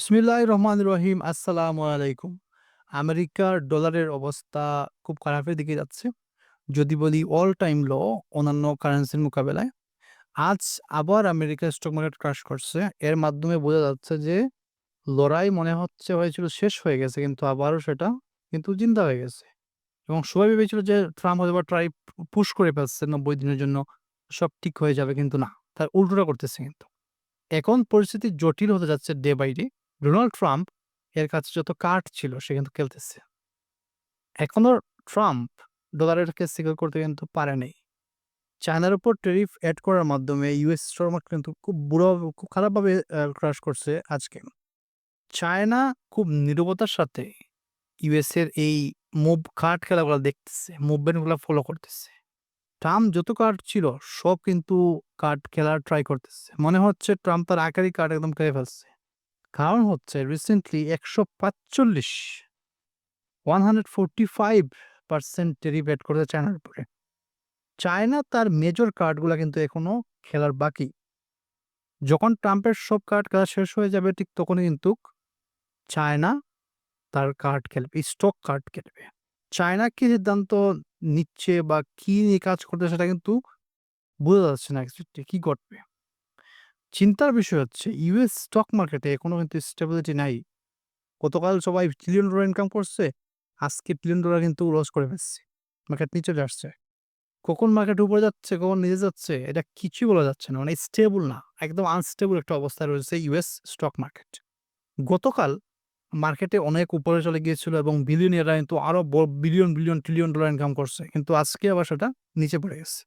বিসমিল্লাহির রহমানির রহিম। আসসালামু আলাইকুম। আমেরিকার ডলারের অবস্থা খুব খারাপের দিকে যাচ্ছে। যদি বলি অল টাইম লো অন্যান্য কারেন্সির মোকাবেলায়। আজ আবার আমেরিকার স্টক মার্কেট ক্রাশ করছে। এর মাধ্যমে বোঝা যাচ্ছে যে লড়াই মনে হচ্ছে হয়েছিল শেষ হয়ে গেছে কিন্তু আবারও সেটা কিন্তু জিন্দা হয়ে গেছে। এবং সবাই ভেবেছিল যে ট্রাম্প হয়তোবা পুশ করে ফেলছে ৯০ দিনের জন্য সব ঠিক হয়ে যাবে কিন্তু না। তার উল্টোটা করতেছে কিন্তু। এখন পরিস্থিতি জটিল হতে যাচ্ছে day by day. Donald Trump এর কাছে যত কার্ড ছিল সে কিন্তু খেলতেছে। এখনো ট্রাম্প ডলারকে সিকিউর করতে কিন্তু পারে নাই। চায়নার উপর ট্যারিফ এড করার মাধ্যমে ইউএস স্টক মার্কেট কিন্তু খুব খারাপভাবে ক্রাশ করছে আজকে। চায়না খুব নীরবতার সাথে ইউএস এর এই কার্ড খেলাগুলা দেখতেছে, মুভমেন্ট গুলা ফলো করতেছে। ট্রাম্প যত কার্ড ছিল সব কিন্তু কার্ড খেলার ট্রাই করতেছে। মনে হচ্ছে ট্রাম্প তার আকারই কার্ড একদম খেলে ফেলছে। কারণ হচ্ছে রিসেন্টলি ১৪৫ 145% ট্যারিফ এড করেছে চায়নার উপরে। চায়না তার মেজর কার্ডগুলা কিন্তু এখনো খেলার বাকি। যখন ট্রাম্পের সব কার্ড খেলা শেষ হয়ে যাবে ঠিক তখনই কিন্তু চায়না তার কার্ড খেলবে, স্টক কার্ড খেলবে। চায়না কি সিদ্ধান্ত নিচ্ছে বা কি নিয়ে কাজ করছে সেটা কিন্তু বোঝা যাচ্ছে না এক্সাক্টলি কি ঘটবে। চিন্তার বিষয় হচ্ছে ইউএস স্টক মার্কেটে এখনো কিন্তু স্টেবিলিটি নাই। গতকাল সবাই ট্রিলিয়ন ডলার ইনকাম করছে। আজকে ট্রিলিয়ন ডলার কিন্তু লস করে ফেলছে। মার্কেট নিচে চলে আসছে। কখন মার্কেট উপরে যাচ্ছে, কখন নিচে যাচ্ছে এটা কিছুই বলা যাচ্ছে না। মানে স্টেবল না। একদম আনস্টেবল একটা অবস্থায় রয়েছে ইউএস স্টক মার্কেট। গতকাল মার্কেটে অনেক উপরে চলে গিয়েছিল এবং বিলিয়নিয়াররা কিন্তু আরো বিলিয়ন, ট্রিলিয়ন ডলার ইনকাম করছে। কিন্তু আজকে আবার সেটা নিচে পড়ে গেছে।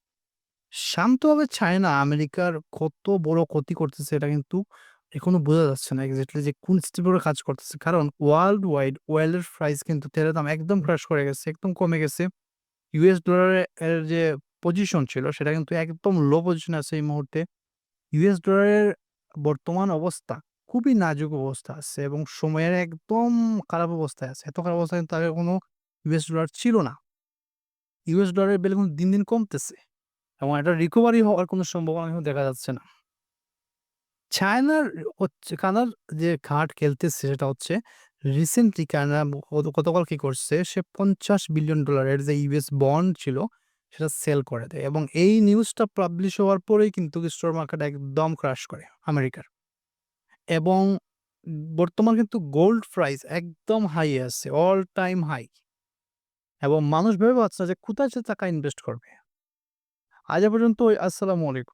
শান্তভাবে চায়না আমেরিকার কত বড় ক্ষতি করতেছে এটা কিন্তু এখনো বোঝা যাচ্ছে না এক্সাক্টলি যে কোন স্টেপে ওরা কাজ করতেছে। কারণ ওয়ার্লড ওয়াইড ওয়েলের প্রাইস কিন্তু তেলের দাম একদম ক্রাশ করে গেছে, একদম কমে গেছে। ইউএস ডলারে এর যে পজিশন ছিল সেটা কিন্তু একদম লো পজিশনে আছে এই মুহূর্তে। ইউএস ডলারের বর্তমান অবস্থা খুবই নাজুক অবস্থা আছে এবং সময়ের একদম খারাপ অবস্থায় আছে। এত খারাপ অবস্থায় কিন্তু আগে কোনো ইউএস ডলার ছিল না। ইউএস ডলারের ভ্যালু কিন্তু দিন, দিন কমতেছে এবং এটা রিকভারি হওয়ার কোনো সম্ভাবনা কিন্তু দেখা যাচ্ছে না। কানার যে কার্ড খেলতেছে সেটা হচ্ছে রিসেন্টলি কানাডা গতকাল কি করছে সে $৫০ বিলিয়ন যে ইউএস বন্ড ছিল সেটা সেল করে দেয় এবং এই নিউজটা পাবলিশ হওয়ার পরেই কিন্তু স্টক মার্কেট একদম ক্রাশ করে আমেরিকার। এবং বর্তমান কিন্তু গোল্ড প্রাইস একদম হাই আছে, অল টাইম হাই এবং মানুষ ভেবে পাচ্ছে না যে কোথায় সে টাকা ইনভেস্ট করবে। আজ এ পর্যন্ত আসসালামু আলাইকুম।